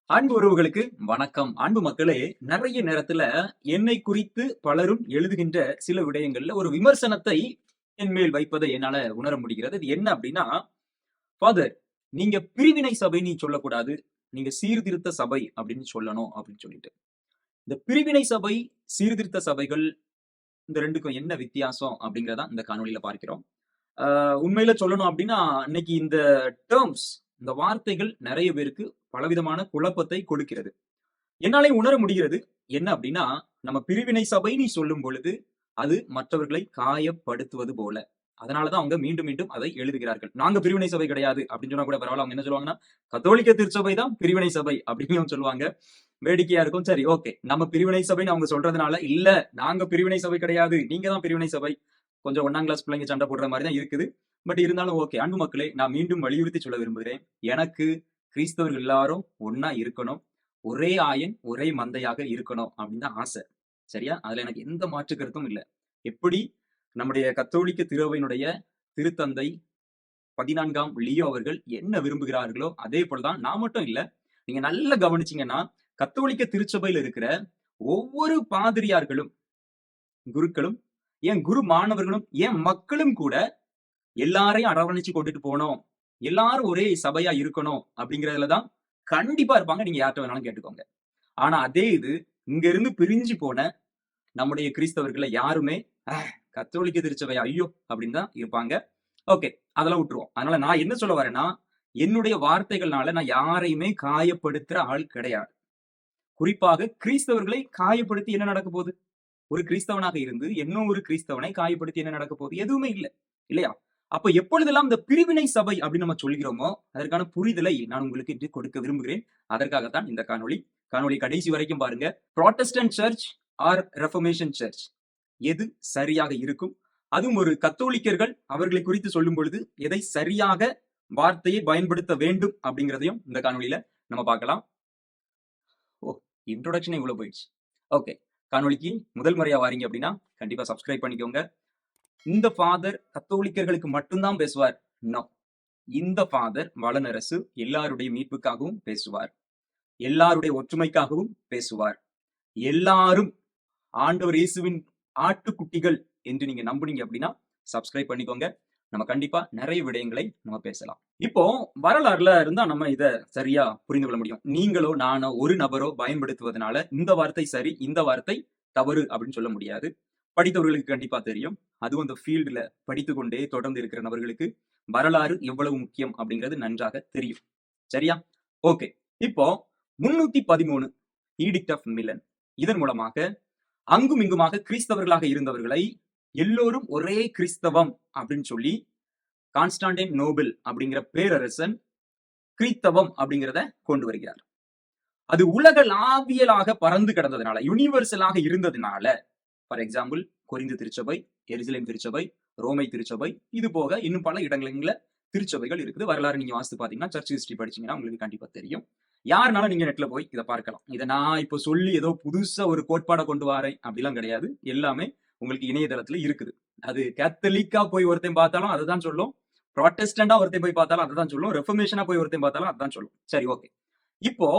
அன்பு உறவுகளுக்கு வணக்கம். அன்பு மக்களே, நிறைய நேரத்துல என்னை குறித்து பலரும் எழுதுகின்ற சில விடயங்கள்ல ஒரு விமர்சனத்தை என் மேல் வைப்பதை என்னால உணர முடிகிறது. அது என்ன அப்டின்னா, "ஃபாதர், நீங்க பிரிவினை சபைன்னு சொல்லக்கூடாது. நீங்க சீர்திருத்த சபை அப்டின்னு சொல்லணும்" அப்டின்னு சொல்லிட்டு. இந்த பிரிவினை சபை, சீர்திருத்த சபைகள் இந்த 2க்கும் என்ன வித்தியாசம் அப்டிங்கிறத இந்த காணொளியில பார்க்கிறோம். அ உண்மையில சொல்லணும் அப்டின்னா, இன்னைக்கு இந்த டெர்ம்ஸ், இந்த வார்த்தைகள் நெறைய பேருக்கு பலவிதமான குழப்பத்தை கொடுக்கிறது. என்னாலயும் உணர முடிகிறது. என்ன அப்டின்னா, நம்ம பிரிவினை சபைன்னு சொல்லும் பொழுது, அது மற்றவர்களை காயப்படுத்துவது போல. அதனால தான் அவங்க மீண்டும், மீண்டும் அதை எழுதுகிறார்கள். நாங்க பிரிவினை சபை கிடையாது அப்டின்னு சொன்னா கூட பரவால்ல. அவங்க என்ன சொல்லுவாங்கன்னா, கத்தோலிக்க திருச்சபை தான் பிரிவினை சபை அப்டின்னும் சொல்லுவாங்க. வேடிக்கையா இருக்கும். சரி, ஓகே. நம்ம பிரிவினை சபைன்னு அவங்க சொல்றதுனால, இல்ல நாங்க பிரிவினை சபை கிடையாது. நீங்க தான் பிரிவினை சபை. கொஞ்சம் 1ஆம் கிளாஸ் பிள்ளைங்க சண்டை போடுற மாரி தான் இருக்குது. பட் இருந்தாலும் ஓகே. அன்பு மக்களே, நான் மீண்டும் வலியுறுத்தி சொல்ல விரும்புகிறேன். எனக்கு கிறிஸ்தவர்கள் எல்லாரும் ஒண்ணா இருக்கணும். ஒரே ஆயன், ஒரே மந்தையாக இருக்கணும் அப்படின்னு தான் ஆசை. சரியா? அதுல எனக்கு எந்த மாற்று கருத்தும் இல்ல. எப்படி நம்முடைய கத்தோலிக்க திருஅவையினுடைய திருத்தந்தை 14ஆம் லியோ அவர்கள் என்ன விரும்புகிறார்களோ, அதே போல தான் நான் மட்டும் இல்ல. நீங்க நல்லா கவனிச்சீங்கன்னா, கத்தோலிக்க திருச்சபையில இருக்கிற ஒவ்வொரு பாதிரியார்களும், குருக்களும், ஏன் குரு மாணவர்களும், ஏன் மக்களும் கூட எல்லாரையும் அரவணைச்சு கொண்டுட்டு போணும். எல்லாரும் ஒரே சபையா இருக்கணும் அப்படிங்கிறதுல தான் கண்டிப்பா இருப்பாங்க. நீங்க யார்ட்ட வேணாலும் கேட்டுக்கோங்க. ஆனா அதே இது இங்க இருந்து பிரிஞ்சு போன நம்முடைய கிறிஸ்தவர்கள்ல யாருமே கத்தோலிக்க திருச்சபை ஐயோ! அப்படின்னு தான் இருப்பாங்க. ஓகே. அதெல்லாம் விட்டுருவோம். அதனால நான் என்ன சொல்ல வரேன்னா, என்னுடைய வார்த்தைகள்னால நான் யாரையுமே காயப்படுத்துற ஆள் கிடையாது. குறிப்பாக கிறிஸ்தவர்களை காயப்படுத்தி என்ன நடக்க போகுது? ஒரு கிறிஸ்தவனாக இருந்து இன்னும் ஒரு கிறிஸ்தவனை காயப்படுத்தி என்ன நடக்க போகுது? எதுவுமே இல்ல. இல்லையா? அப்ப எப்பொழுதெல்லாம் இந்த பிரிவினை சபை அப்படின்னு நம்ம சொல்கிறோமோ, அதற்கான புரிதலை நான் உங்களுக்கு இன்று கொடுக்க விரும்புகிறேன். அதற்காகத்தான் இந்த காணொளி. காணொளி கடைசி வரைக்கும் பாருங்க. Protestant church or reformation church எது சரியாக இருக்கும்? அதுவும் ஒரு கத்தோலிக்கர்கள் அவர்களை குறித்து சொல்லும் பொழுது, எதை சரியாக வார்த்தையை பயன்படுத்த வேண்டும் அப்படிங்கிறதையும் இந்த காணொளியில நம்ம பார்க்கலாம். ஓ! இன்ட்ரோடக்ஷனே இவ்வளவு போயிடுச்சு. ஓகே. காணொளிக்கு முதல் முறையா வாரீங்க அப்படின்னா, கண்டிப்பா சப்ஸ்கிரைப் பண்ணிக்கோங்க. இந்த ஃபாதர் கத்தோலிக்கர்களுக்கு மட்டும் தான் பேசுவார். நோ. இந்த ஃபாதர் வளனரசு எல்லாருடைய மீட்புக்காகவும் பேசுவார். எல்லாருடைய ஒற்றுமைக்காகவும் பேசுவார். எல்லாரும் ஆண்டவர் இயேசுவின் ஆட்டுக்குட்டிகள் என்று நீங்க நம்புனீங்க அப்படின்னா, சப்ஸ்கிரைப் பண்ணிக்கோங்க. நம்ம கண்டிப்பா நெறைய விடயங்களை நம்ம பேசலாம். இப்போ வரலாறுல இருந்தா நம்ம இத சரியா புரிந்து கொள்ள முடியும். நீங்களோ, நானோ, ஒரு நபரோ பயன்படுத்துவதனால இந்த வார்த்தை சரி, இந்த வார்த்தை தவறு அப்படின்னு சொல்ல முடியாது. படித்தவர்களுக்கு கண்டிப்பா தெரியும். அதுவும் அந்த ஃபீல்டுல படித்துக் கொண்டே தொடர்ந்து இருக்கிற நபர்களுக்கு வரலாறு எவ்வளவு முக்கியம் அப்படிங்கிறது நன்றாக தெரியும். சரியா? ஓகே. இப்போ 313 ஈடிக்ட் ஆஃப் மிலன். இதன் மூலமாக அங்கும் இங்குமாக கிறிஸ்தவர்களாக இருந்தவர்களை எல்லோரும் ஒரே கிறிஸ்தவம் அப்படின்னு சொல்லி கான்ஸ்டான்டைன் நோபல் அப்படிங்கிற பேரரசன் கிறித்தவம் அப்படிங்கிறத கொண்டு வருகிறார். அது உலகளாவியலாக பறந்து கிடந்ததுனால, யுனிவர்சலாக இருந்ததுனால, ஃபார் எக்ஸாம்பிள் கொரிந்து திருச்சபை, எருசலேம் திருச்சபை, ரோமை திருச்சபை, இது போக இன்னும் பல இடங்கள்ல திருச்சபைகள் இருக்குது. வரலாறு நீங்க வாசித்து பாத்தீங்கன்னா, சர்ச் ஹிஸ்டரி படிச்சீங்கன்னா உங்களுக்கு கண்டிப்பா தெரியும். யாருனாலும் நீங்க நெட்ல போய் இத பார்க்கலாம். இத நான் இப்ப சொல்லி ஏதோ புதுசா ஒரு கோட்பாட கொண்டு வாரேன் அப்படிலாம் கிடையாது. எல்லாமே உங்களுக்கு இணையதளத்துல இருக்குது. அது கேத்தலிக்கா போய் ஒருத்தன் பார்த்தாலும் அததான் சொல்லும். புராட்டஸ்டன்டா ஒருத்தன் போய் பார்த்தாலும் அததான் சொல்லும். ரெஃபர்மேஷனா போய் ஒருத்தன் பார்த்தாலும் அததான் சொல்லும். சரி, ஓகே. இப்போ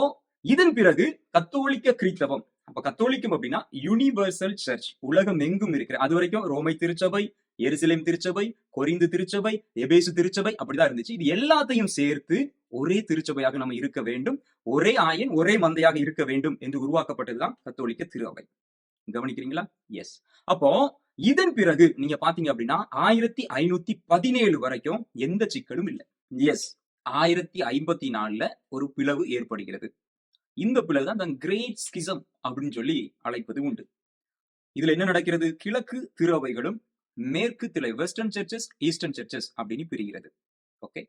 இதன் பிறகு கத்தோலிக்க கிறித்தவம். அப்ப கத்தோலிக்கம் அப்படின்னா யுனிவர்சல் சர்ச். உலகம் எங்கும் இருக்கிற அதுவரைக்கும் ரோமை திருச்சபை, எருசலேம் திருச்சபை, கொரிந்து திருச்சபை, எபேசு திருச்சபை அப்படிதான் இருந்துச்சு. இது எல்லாத்தையும் சேர்த்து ஒரே திருச்சபையாக நம்ம இருக்க வேண்டும். ஒரே ஆயன், ஒரே மந்தையாக இருக்க வேண்டும் என்று உருவாக்கப்பட்டதுதான் கத்தோலிக்க திரு அவை. கவனிக்கிறீங்களா? எஸ். அப்போ இதன் பிறகு நீங்க பாத்தீங்க அப்படின்னா 1517 வரைக்கும் எந்த சிக்கலும் இல்ல. எஸ். 1054ல ஒரு பிளவு ஏற்படுகிறது. இந்த பிளவு தான் the கிரேட் ஸ்கிசம் அப்படின்னு சொல்லி அழைப்பது உண்டு. இதுல என்ன நடக்கிறது? கிழக்கு திரு அவைகளும் மேற்கு திரை வெஸ்டர்ன் சர்ச்சஸ், ஈஸ்டர்ன் சர்ச்சஸ் அப்படின்னு பிரிகிறது. ஓகே.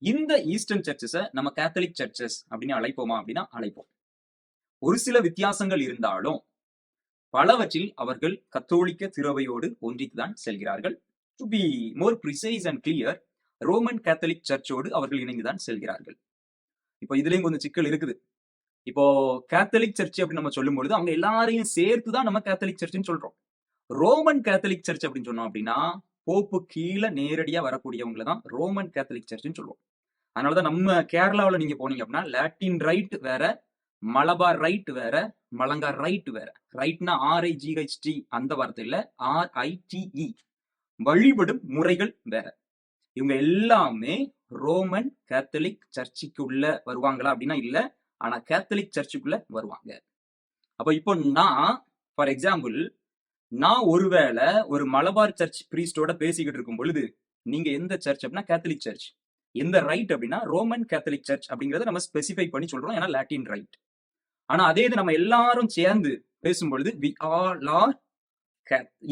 இந்த ஈஸ்டர்ன் சர்ச்சஸ நம்ம கேத்தலிக் சர்ச்சஸ் அப்படின்னு அழைப்போமா அப்படின்னா அழைப்போம். ஒரு சில வித்தியாசங்கள் இருந்தாலும் பலவற்றில் அவர்கள் கத்தோலிக்க திருவையோடு ஒன்றித்துதான் செல்கிறார்கள். To be more precise and clear, Roman Catholic சர்ச்சோடு அவர்கள் இணைந்துதான் செல்கிறார்கள். இப்போ இதுலயும் கொஞ்சம் சிக்கல் இருக்குது. இப்போ கேத்தலிக் சர்ச் அப்படின்னு நம்ம சொல்லும் பொழுது அவங்க எல்லாரையும் சேர்த்து தான் நம்ம கேத்தலிக் சர்ச்னு சொல்றோம். ரோமன் கேத்தலிக் சர்ச் அப்படின்னு சொன்னோம் அப்படின்னா போப்பு கீழ நேரடியா வரக்கூடியவங்கள தான் ரோமன் கேத்தலிக் சர்ச்னு சொல்லுவோம். அதனாலதான் நம்ம கேரளாவுல நீங்க போனீங்க அப்படின்னா லாட்டின் ரைட் வேற, மலபார் ரைட் வேற, மலங்கார் ரைட் வேற. ரைட்னா RIGHT அந்த வார்த்தை இல்ல, RITE. வழிபடும் முறைகள் வேற. இவங்க எல்லாமே ரோமன் கேத்தலிக் சர்ச்சுக்குள்ள வருவாங்களா அப்படின்னா இல்ல. ஆனா கேத்தலிக் சர்ச்சுக்குள்ள வருவாங்க. அப்ப இப்போ நான் ஃபார் எக்ஸாம்பிள் நான் ஒருவேளை ஒரு மலபார் சர்ச் பிரீஸ்டோட பேசிக்கிட்டு இருக்கும் பொழுது நீங்க எந்த சர்ச் அப்படின்னா கேத்தலிக் சர்ச், எந்த ரைட் அப்படின்னா ரோமன் கேத்தலிக் சர்ச் அப்படிங்கறத நம்ம ஸ்பெசிஃபை பண்ணி சொல்றோம், ஏன்னா லாட்டின் ரைட். ஆனா அதே இது நம்ம எல்லாரும் சேர்ந்து பேசும்பொழுது we all are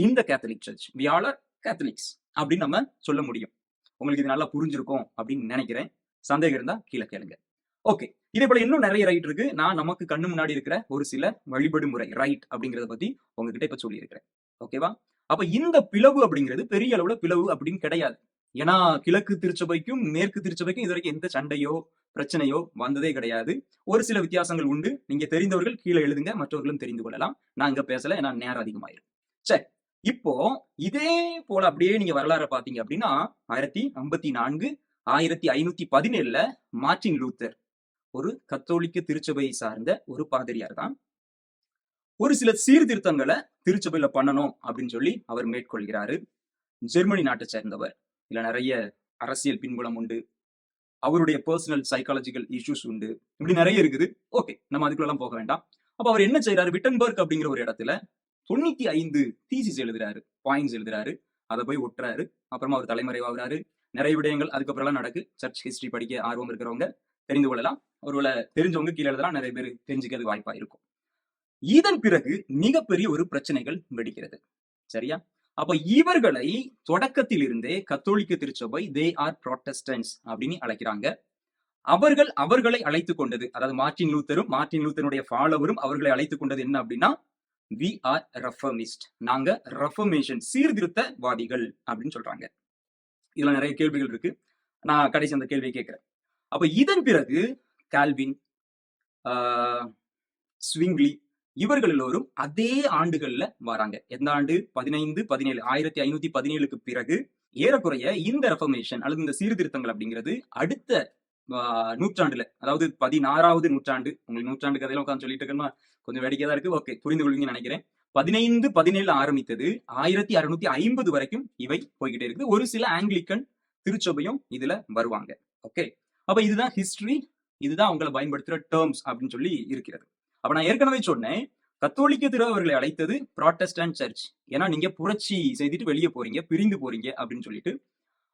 in the Catholic church, we all are Catholics அப்படின்னு நம்ம சொல்ல முடியும். உங்களுக்கு இது நல்லா புரிஞ்சிருக்கும் அப்படின்னு நினைக்கிறேன். சந்தேகம் இருந்தா கீழே கேளுங்க. ஓகே, இதே போல இன்னும் நிறைய ரைட் இருக்கு. நான் நமக்கு கண்ணு முன்னாடி இருக்கிற ஒரு சில வழிபடு முறை ரைட் அப்படிங்கறத பத்தி உங்ககிட்ட இப்ப சொல்லி இருக்கிறேன். ஓகேவா? அப்ப இந்த பிளவு அப்படிங்கிறது பெரிய அளவுல பிளவு அப்படின்னு கிடையாது. ஏன்னா கிழக்கு திருச்சபைக்கும் மேற்கு திருச்சபைக்கும் இது வரைக்கும் எந்த சண்டையோ பிரச்சனையோ வந்ததே கிடையாது. ஒரு சில வித்தியாசங்கள் உண்டு. நீங்க தெரிந்தவர்கள் கீழே எழுதுங்க, மற்றவர்களும் தெரிந்து கொள்ளலாம். நான் இங்க பேசல, ஏன்னா நேரம் அதிகமாயிரும். சரி, இப்போ இதே போல அப்படியே நீங்க வரலாறு பாத்தீங்க அப்படின்னா 1054 1517 மார்ட்டின் லூத்தர் ஒரு கத்தோலிக்க திருச்சபையை சார்ந்த ஒரு பாதிரியார் தான் ஒரு சில சீர்திருத்தங்களை திருச்சபையில பண்ணணும் அப்படின்னு சொல்லி அவர் மேற்கொள்கிறாரு. ஜெர்மனி நாட்டை சேர்ந்தவர். இதுல நிறைய அரசியல் பின்புலம் உண்டு, அவருடைய பர்சனல் சைக்காலஜிக்கல் இஷ்யூஸ் உண்டு, இப்படி நிறைய இருக்குது. ஓகே, நம்ம அதுக்குள்ள போக வேண்டாம். அப்ப அவர் என்ன செய்யறாரு, விட்டன்பர்க் அப்படிங்கிற ஒரு இடத்துல 95 தீசிஸ் எழுதுறாரு, பாயிண்ட்ஸ் எழுதுறாரு. அதை போய் ஒட்டுறாரு. அப்புறமா அவர் தலைமறைவாகிறாரு. நிறைய விடயங்கள் அதுக்கப்புறம் நடக்கு. சர்ச் ஹிஸ்டரி படிக்க ஆர்வம் இருக்கிறவங்க தெரிந்து கொள்ளலாம். ஒருவேளை தெரிஞ்சவங்க கீழே எழுதலாம், நிறைய பேர் தெரிஞ்சுக்கிறது வாய்ப்பா இருக்கும். இதன் பிறகு மிகப்பெரிய ஒரு பிரச்சனைகள் வெடிக்கிறது. சரியா? அப்ப இவர்களை தொடக்கத்தில் இருந்தே கத்தோலிக்க திருச்சபை தே ஆர் புராட்டஸ்டன்ட்ஸ் அப்படின்னு அழைக்கிறாங்க. அவர்களை அழைத்துக் கொண்டது, அதாவது மார்ட்டின் லூத்தரும் மார்ட்டின் லூத்தருடைய ஃபாலோவரும் அவர்களை அழைத்துக் கொண்டது என்ன அப்படின்னா வி ஆர் ரெஃபர்மிஸ்ட், நாங்க ரெஃபர்மேஷன் சீர்திருத்தவாதிகள் அப்படின்னு சொல்றாங்க. இதுல நிறைய கேள்விகள் இருக்கு. நான் கடைசி அந்த கேள்வியை கேட்கிறேன். அப்ப இதன் பிறகு கால்வின், ஸ்விங்லி இவர்கள் எல்லோரும் அதே ஆண்டுகள்ல வராங்க. எந்த ஆண்டு? 1517 1517க்கு பிறகு ஏறக்குறைய இந்த ரெஃபர்மேஷன் அல்லது இந்த சீர்திருத்தங்கள் அப்படிங்கிறது அடுத்த நூற்றாண்டுல, அதாவது 16வது நூற்றாண்டு. உங்களுக்கு நூற்றாண்டு கதையில உட்காந்து சொல்லிட்டு இருக்கேன்னா கொஞ்சம் வேடிக்கையா தான் இருக்கு. ஓகே, புரிந்து கொள்வீங்கன்னு நினைக்கிறேன். 1517 ஆரம்பித்தது 1650 வரைக்கும் இவை போய்கிட்டே இருக்குது. ஒரு சில ஆங்கிலிக்கன் திருச்சபையும் இதுல வருவாங்க. ஓகே, அப்ப இதுதான் ஹிஸ்டரி, இதுதான் உங்களை பயன்படுத்துற டேர்ம்ஸ் அப்படின்னு சொல்லி இருக்கிறது. அப்ப நான் ஏற்கனவே சொன்னேன், கத்தோலிக்க திருவர்களை அழைத்தது புராட்டஸ்டன்ட் சர்ச், ஏன்னா நீங்க புரட்சி செய்துட்டு வெளியே போறீங்க, பிரிந்து போறீங்க அப்படின்னு சொல்லிட்டு.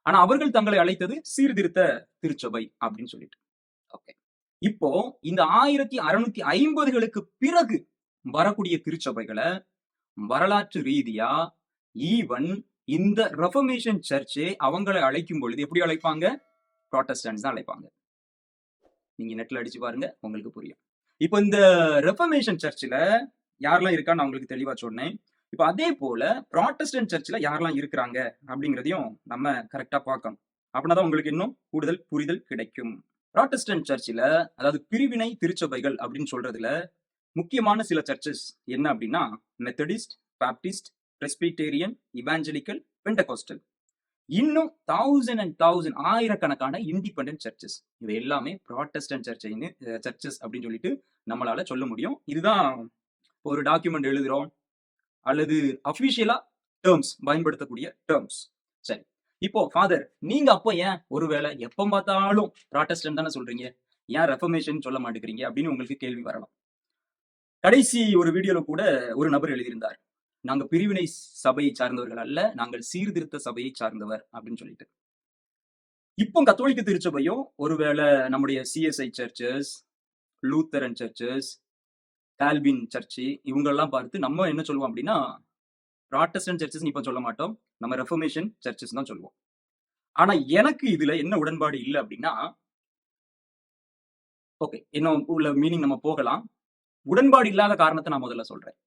ஆனா அவர்கள் தங்களை அழைத்தது சீர்திருத்த திருச்சபை அப்படின்னு சொல்லிட்டு. ஓகே, இப்போ இந்த 1650களுக்கு பிறகு வரக்கூடிய திருச்சபைகளை வரலாற்று ரீதியா ஈவன் இந்த ரெஃபர்மேஷன் சர்ச்சே அவங்களை அழைக்கும் பொழுது எப்படி அழைப்பாங்க? புராட்டஸ்டன்ட்ஸ் தான் அழைப்பாங்க. நீங்க நெட்ல அடிச்சு பாருங்க, உங்களுக்கு புரியும். இப்போ இந்த ரெஃபர்மேஷன் சர்ச்சில் யாரெல்லாம் இருக்கான்னு நான் உங்களுக்கு தெளிவா சொன்னேன். இப்போ அதே போல புராட்டஸ்டன்ட் சர்ச்சில் யாரெல்லாம் இருக்கிறாங்க அப்படிங்கிறதையும் நம்ம கரெக்டா பார்க்கணும். அப்படின்னா உங்களுக்கு இன்னும் கூடுதல் புரிதல் கிடைக்கும். புராட்டஸ்டன்ட் சர்ச்சில், அதாவது பிரிவினை திருச்சபைகள் அப்படின்னு சொல்றதுல முக்கியமான சில சர்ச்சஸ் என்ன அப்படின்னா Methodist, Baptist, Presbyterian, evangelical, Pentecostal. இன்னும் 1000 ஆயிரக்கணக்கான இண்டிபெண்டன்ட் சர்ச்சஸ். இவை எல்லாமே புராட்டஸ்டன்ட் சர்ச்சஸ் அப்படின்னு சொல்லிட்டு நம்மளால சொல்ல முடியும். இதுதான் ஒரு டாக்குமெண்ட் எழுதுறோம் அல்லது அபிஷியலா டேர்ம்ஸ் பயன்படுத்தக்கூடிய டேர்ம்ஸ். சரி, இப்போ ஃபாதர் நீங்க அப்போ ஏன் ஒருவேளை எப்ப பார்த்தாலும் புராட்டஸ்டன்ட் தானே சொல்றீங்க, ஏன் ரெஃபர்மேஷன் சொல்ல மாட்டேங்கிறீங்க அப்படின்னு உங்களுக்கு கேள்வி வரலாம். கடைசி ஒரு வீடியோல கூட ஒரு நபர் எழுதியிருந்தார், நாங்க பிரிவினை சபையை சார்ந்தவர்கள் அல்ல, நாங்கள் சீர்திருத்த சபையை சார்ந்தவர் அப்படின்னு சொல்லிட்டு. இப்போ கத்தோலிக்க திருச்சபையும் ஒருவேளை நம்முடைய CSI churches, Lutheran churches, Calvin church இவங்கெல்லாம் பார்த்து நம்ம என்ன சொல்லுவோம் அப்படின்னா புராட்டஸ்டன்ட் சர்ச்சஸ் இப்ப சொல்ல மாட்டோம், நம்ம ரெஃபர்மேஷன் சர்ச்சஸ் தான் சொல்லுவோம். ஆனா எனக்கு இதுல என்ன உடன்பாடு இல்லை அப்படின்னா, ஓகே இன்னும் உள்ள மீனிங் நம்ம போகலாம். உடன்பாடு இல்லாத காரணத்தை நான் முதல்ல சொல்றேன்.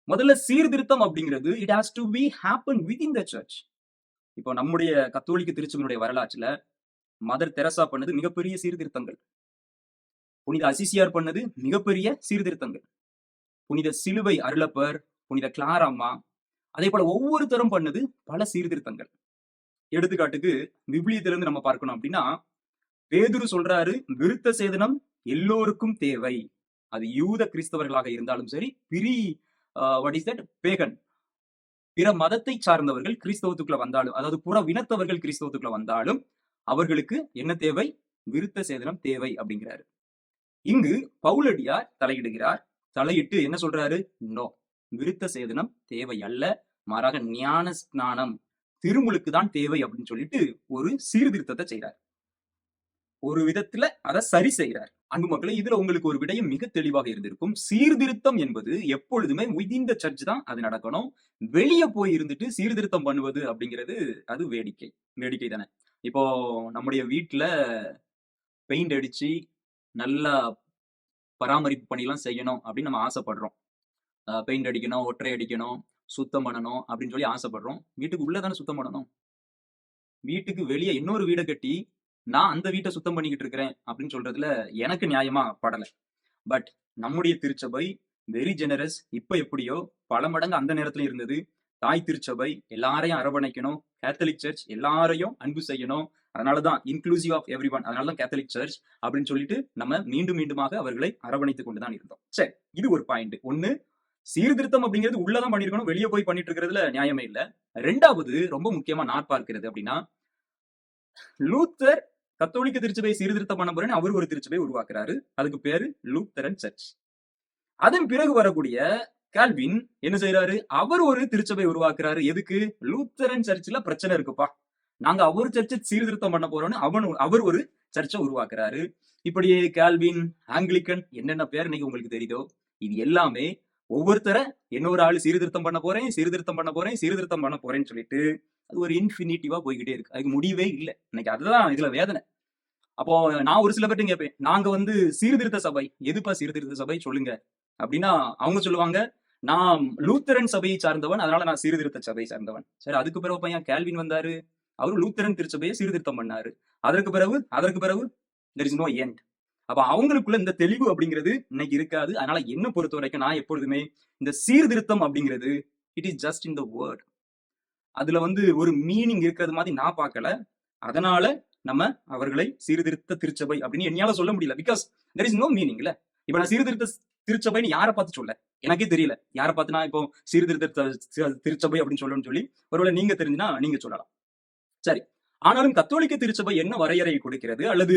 முதல்ல சீர்திருத்தம் அப்படிங்கிறது it has to be happen within the church. இப்போ நம்முடைய கத்தோலிக்க திருச்சபையினுடைய வரலாற்றுல மதர் தெரசா பண்ணது மிகப்பெரிய சீர்திருத்தங்கள், புனித அசிசியார் பண்ணது மிகப்பெரிய சீர்திருத்தங்கள், புனித சிலுவை அருளப்பர், புனித கிளாரம்மா, அதே போல ஒவ்வொருத்தரும் பண்ணது பல சீர்திருத்தங்கள். எடுத்துக்காட்டுக்கு விபிலியத்திலிருந்து நம்ம பார்க்கணும் அப்படின்னா பேதுரு சொல்றாரு, விருத்த சேதனம் எல்லோருக்கும் தேவை, அது யூத கிறிஸ்தவர்களாக இருந்தாலும் சரி, வாட் இஸ் தட் பேகன் பிற மதத்தை சார்ந்தவர்கள் கிறிஸ்தவத்துக்குள்ள வந்தாலும், அதாவது புற வினத்தவர்கள் கிறிஸ்தவத்துக்குள்ள வந்தாலும், அவர்களுக்கு என்ன தேவை? விருத்த சேதனம் தேவை அப்படிங்கிறாரு. இங்கு பவுலடியார் தலையிடுகிறார். தலையிட்டு என்ன சொல்றாரு? நோ, விருத்த சேதனம் தேவை அல்ல, மாறாக ஞான ஸ்நானம் திருமுழுக்கு தான் தேவை அப்படின்னு சொல்லிட்டு ஒரு சீர்திருத்தத்தை செய்றார். ஒரு விதத்துல அதை சரி செய்கிறார். அன்பு மக்களே, இதுல உங்களுக்கு ஒரு விடயம் மிக தெளிவாக இருந்திருக்கும். சீர்திருத்தம் என்பது எப்பொழுதுமே வித்தின் த சர்ச் தான் அது நடக்கணும். வெளியே போய் இருந்துட்டு சீர்திருத்தம் பண்ணுவது அப்படிங்கிறது அது வேடிக்கை. வேடிக்கை தானே. இப்போ நம்முடைய வீட்டுல பெயிண்ட் அடிச்சு நல்லா பராமரிப்பு பணிலாம் செய்யணும் அப்படின்னு நம்ம ஆசைப்படுறோம். பெயிண்ட் அடிக்கணும், ஒற்றை அடிக்கணும், சுத்தம் பண்ணணும் அப்படின்னு சொல்லி ஆசைப்படுறோம். வீட்டுக்கு உள்ள தானே சுத்தம் பண்ணணும். வீட்டுக்கு வெளியே இன்னொரு வீட கட்டி நான் அந்த வீட்டை சுத்தம் பண்ணிக்கிட்டு இருக்கிறேன் அப்படின்னு சொல்றதுல எனக்கு நியாயமா படல. பட் நம்முடைய திருச்சபை வெரி ஜெனரஸ். இப்ப எப்படியோ பல மடங்கு அந்த நேரத்துல இருந்தது. தாய் திருச்சபை எல்லாரையும் அரவணைக்கணும். கேத்தலிக் சர்ச் எல்லாரையும் அன்பு செய்யணும். அதனாலதான் இன்க்ளூசிவ் ஆஃப் எவ்ரி ஒன். அதனாலதான் கேத்தலிக் சர்ச் அப்படின்னு சொல்லிட்டு நம்ம மீண்டும் மீண்டுமாக அவர்களை அரவணைத்துக் கொண்டுதான் இருந்தோம். சரி, இது ஒரு பாயிண்ட். ஒண்ணு, சீர்திருத்தம் அப்படிங்கிறது உள்ளதான் பண்ணிருக்கணும், வெளியே போய் பண்ணிட்டு இருக்கிறதுல நியாயமே இல்ல. ரெண்டாவது, ரொம்ப முக்கியமா நான் பார்க்கிறது அப்படின்னா, லூத்தர் கத்தோலிக்க திருச்சபையை சீர்திருத்தம் பண்ண போறேன்னு அவர் ஒரு திருச்சபையை உருவாக்குறாரு. அதுக்கு பேரு லூத்தரன் சர்ச். அதன் பிறகு வரக்கூடிய கால்வின் என்ன செய்யறாரு? அவர் ஒரு திருச்சபை உருவாக்குறாரு. எதுக்கு? லூத்தரன் சர்ச்சில் பிரச்சனை இருக்குப்பா, நாங்க அவர் சர்ச்சை சீர்திருத்தம் பண்ண போறோம்னு அவர் ஒரு சர்ச்சை உருவாக்குறாரு. இப்படியே கால்வின், ஆங்கிலிக்கன், என்னென்ன பேர் இன்னைக்கு உங்களுக்கு தெரியுதோ, இது எல்லாமே ஒவ்வொருத்தர இன்னொரு ஆளு சீர்திருத்தம் பண்ண போறேன், சீர்திருத்தம் பண்ண போறேன், சீர்திருத்தம் பண்ண போறேன்னு சொல்லிட்டு அது ஒரு இன்ஃபினிட்டிவா போய்கிட்டே இருக்கு. அதுக்கு முடிவே இல்லை. இன்னைக்கு அதுதான் இதுல வேதனை. அப்போ நான் ஒரு சில பேர்ட்ட கேட்பேன், நாங்க வந்து சீர்திருத்த சபை. எதுப்பா சீர்திருத்த சபை சொல்லுங்க அப்படின்னா, அவங்க சொல்லுவாங்க, நான் லூத்தரன் சபையை சார்ந்தவன், அதனால நான் சீர்திருத்த சபையை சார்ந்தவன். சரி, அதுக்கு பிறகு பையன் கால்வின் வந்தாரு, அவரு லூத்தரன் திருச்சபையை சீர்திருத்தம் பண்ணாரு. அதற்கு பிறகு there is no end. அப்ப அவங்களுக்குள்ள இந்த தெளிவு அப்படிங்கிறது இன்னைக்கு இருக்காது. அதனால என்ன பொறுத்த வரைக்கும் நான் எப்பொழுதுமே இந்த சீர்திருத்தம் அப்படிங்கிறது it is just in the word. அதுல வந்து ஒரு மீனிங் இருக்கிறது மாதிரி நான் பார்க்கல. அதனால நம்ம அவர்களை சீர்திருத்த திருச்சபை அப்படின்னு என்னால சொல்ல முடியல. Because there is no meaning இல்ல. இப்ப நான் சீர்திருத்த திருச்சபைன்னு யாரை பார்த்து சொல்ல எனக்கே தெரியல. யாரை பார்த்து நான் இப்போ சீர்திருத்த திருச்சபை அப்படின்னு சொல்லணும்னு சொல்லி ஒருவேளை நீங்க தெரிஞ்சுனா நீங்க சொல்லலாம். சரி, ஆனாலும் கத்தோலிக்க திருச்சபை என்ன வரையறை கொடுக்கிறது, அல்லது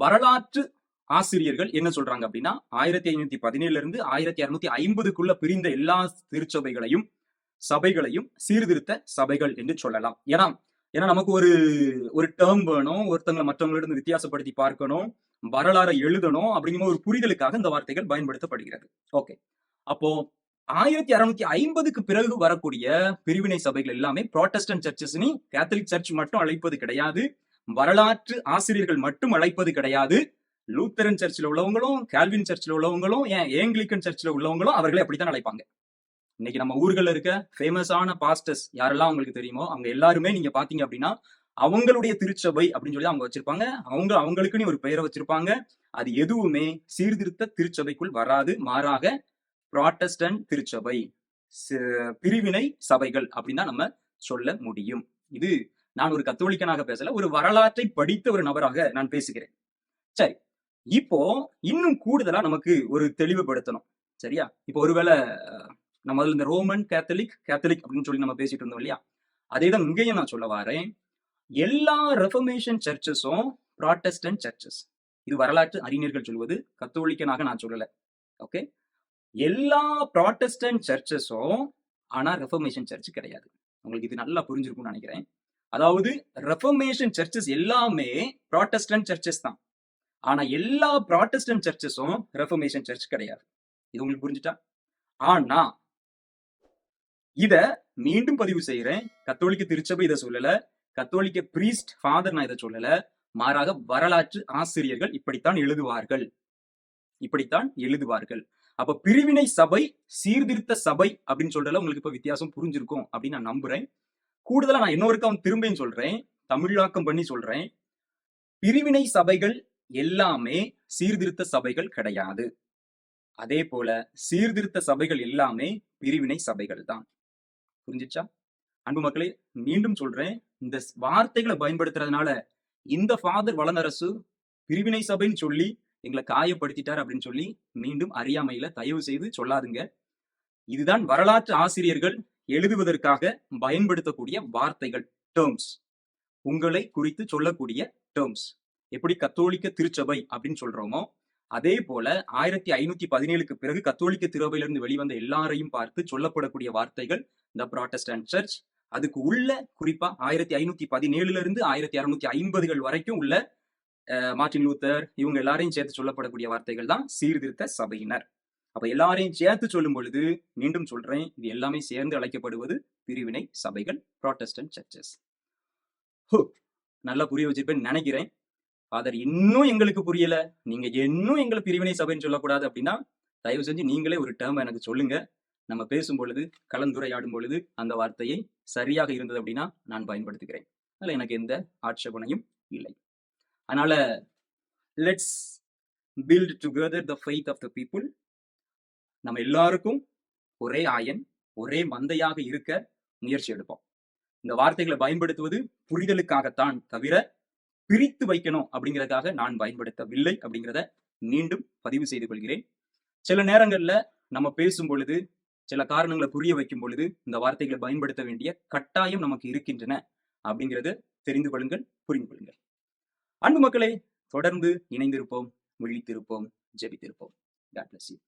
வரலாற்று ஆசிரியர்கள் என்ன சொல்றாங்க அப்படின்னா, 1517 இருந்து 1650க்குள்ள பிரிந்த எல்லா திருச்சபைகளையும் சபைகளையும் சீர்திருத்த சபைகள் என்று சொல்லலாம். ஏன்னா நமக்கு ஒரு டேர்ம் வேணும், ஒருத்தங்களை மற்றவங்களிடம் வித்தியாசப்படுத்தி பார்க்கணும், வரலாறை எழுதணும் அப்படிங்கிற ஒரு புரிதலுக்காக இந்த வார்த்தைகள் பயன்படுத்தப்படுகிறது. ஓகே, அப்போ 1650க்கு பிறகு வரக்கூடிய பிரிவினை சபைகள் எல்லாமே புராட்டஸ்டன்ட் சர்ச்சஸ்னு கேத்தலிக் சர்ச் மட்டும் அழைப்பது கிடையாது, வரலாற்று ஆசிரியர்கள் மட்டும் அழைப்பது கிடையாது. லூத்தரன் சர்ச்சில் உள்ளவங்களும், கால்வின் சர்ச்சில் உள்ளவங்களும், ஏங்கிலிக்கன் சர்ச்சில் உள்ளவங்களும் அவர்களை அப்படித்தான் அழைப்பாங்க. இன்னைக்கு நம்ம ஊர்கள்ல இருக்க ஃபேமஸான பாஸ்டர்ஸ் யாரெல்லாம் உங்களுக்கு தெரியுமோ, அவங்க எல்லாருமே நீங்க பாத்தீங்க அப்படின்னா அவங்களுடைய திருச்சபை அப்படின்னு சொல்லி அவங்க வச்சிருப்பாங்க. அவங்களுக்குன்னு ஒரு பெயரை வச்சிருப்பாங்க. அது எதுவுமே சீர்திருத்த திருச்சபைக்குள் வராது. மாறாக புராட்டஸ்டன்ட் திருச்சபை, பிரிவினை சபைகள் அப்படின்னு தான் நம்ம சொல்ல முடியும். இது நான் ஒரு கத்தோலிக்கனாக பேசல, ஒரு வரலாற்றை படித்த ஒரு நபராக நான் பேசுகிறேன். சரி, இப்போ இன்னும் கூடுதலா நமக்கு ஒரு தெளிவுபடுத்தணும். சரியா? இப்போ ஒருவேளை நம்ம இந்த ரோமன் கேத்தலிக் அப்படின்னு சொல்லி நம்ம பேசிட்டு இருந்தோம் இல்லையா? அதேதான் இங்கேயும் நான் சொல்ல வரேன். எல்லா ரெஃபர்மேஷன் சர்ச்சஸும் புராட்டஸ்டன்ட் சர்ச்சஸ். இது வரலாற்று அறிஞர்கள் சொல்வது, கத்தோலிக்கனாக நான் சொல்லல. ஓகே, எல்லா புராட்டஸ்டன்ட் சர்ச்சஸும், ஆனா ரெஃபர்மேஷன் சர்ச் கிடையாது. உங்களுக்கு இது நல்லா புரிஞ்சிருக்கும்னு நினைக்கிறேன். அதாவது ரெஃபர்மேஷன் சர்ச்சஸ் எல்லாமே புராட்டஸ்டன்ட் சர்ச்சஸ் தான், ஆனா எல்லா புராட்டஸ்டன்ட் சர்ச்சஸும் ரெஃபர்மேஷன் சர்ச் கிடையாது. இது உங்களுக்கு புரிஞ்சுட்டா? ஆனா இத மீண்டும் பதிவு செய்யறேன், கத்தோலிக்க திருச்சபை இதை சொல்லல, கத்தோலிக்க பிரீஸ்ட் ஃபாதர் நான் இதை சொல்லல, மாறாக வரலாற்று ஆசிரியர்கள் இப்படித்தான் எழுதுவார்கள். அப்ப பிரிவினை சபை, சீர்திருத்த சபை அப்படின்னு சொல்றதுல உங்களுக்கு இப்ப வித்தியாசம் புரிஞ்சிருக்கும் அப்படின்னு நான் நம்புறேன். கூடுதலா நான் இன்னொருக்கும் திரும்பியும் சொல்றேன், தமிழாக்கம் பண்ணி சொல்றேன், பிரிவினை சபைகள் எல்லாமே சீர்திருத்த சபைகள் கிடையாது. அதே போல சீர்திருத்த சபைகள் எல்லாமே பிரிவினை சபைகள் தான். புரிஞ்சிச்சா? அன்பு மக்களே, மீண்டும் சொல்றேன், இந்த வார்த்தைகளை பயன்படுத்துறதுனால இந்த ஃபாதர் வளனரசு பிரிவினை சபைன்னு சொல்லி எங்களை காயப்படுத்திட்டார் அப்படின்னு சொல்லி மீண்டும் அறியாமையில தயவு செய்து சொல்லாதுங்க. இதுதான் வரலாற்று ஆசிரியர்கள் எழுதுவதற்காக பயன்படுத்தக்கூடிய வார்த்தைகள், டேர்ம்ஸ். உங்களை குறித்து சொல்லக்கூடிய டேர்ம்ஸ். எப்படி கத்தோலிக்க திருச்சபை அப்படின்னு சொல்றோமோ, அதே போல 1517க்கு பிறகு கத்தோலிக்க திருச்சபையிலிருந்து வெளிவந்த எல்லாரையும் பார்த்து சொல்லப்படக்கூடிய வார்த்தைகள் த புராட்டஸ்டன்ட் சர்ச். அதுக்கு உள்ள குறிப்பா 1517ல இருந்து 1650கள் வரைக்கும் உள்ள மார்ட்டின் லூத்தர் இவங்க எல்லாரையும் சேர்த்து சொல்லப்படக்கூடிய வார்த்தைகள் தான் சீர்திருத்த சபையினர். அப்ப எல்லாரையும் சேர்த்து சொல்லும் பொழுது, மீண்டும் சொல்றேன், இது எல்லாமே சேர்ந்து அழைக்கப்படுவது பிரிவினை சபைகள், புராட்டஸ்டன்ட் சர்ச்சஸ். நல்லா புரிய வச்சிருப்பேன்னு நினைக்கிறேன். ஃபாதர் இன்னும் எங்களுக்கு புரியல, நீங்க இன்னும் எங்களை பிரிவினை சபைன்னு சொல்லக்கூடாது அப்படின்னா, தயவு செஞ்சு நீங்களே ஒரு டேர்ம் எனக்கு சொல்லுங்க. நம்ம பேசும் பொழுது, கலந்துரையாடும் பொழுது அந்த வார்த்தையை சரியாக இருந்தது அப்படின்னா நான் பயன்படுத்துகிறேன். அதில் எனக்கு எந்த ஆட்சேபனையும் இல்லை. அதனால let's build together the faith of the people. நம்ம எல்லாருக்கும் ஒரே ஆயன், ஒரே மந்தையாக இருக்க முயற்சி எடுப்போம். இந்த வார்த்தைகளை பயன்படுத்துவது புரிதலுக்காகத்தான் தவிர பிரித்து வைக்கணும் அப்படிங்கிறதுக்காக நான் பயன்படுத்தவில்லை அப்படிங்கிறத மீண்டும் பதிவு செய்து கொள்கிறேன். சில நேரங்கள்ல நம்ம பேசும் பொழுது, சில காரணங்களை புரிய வைக்கும் பொழுது இந்த வார்த்தைகளை பயன்படுத்த வேண்டிய கட்டாயம் நமக்கு இருக்கின்றன அப்படிங்கிறது தெரிந்து கொள்ளுங்கள், புரிந்து கொள்ளுங்கள். அன்பு மக்களே, தொடர்ந்து இணைந்திருப்போம், விழித்திருப்போம், ஜெபித்திருப்போம். God bless you.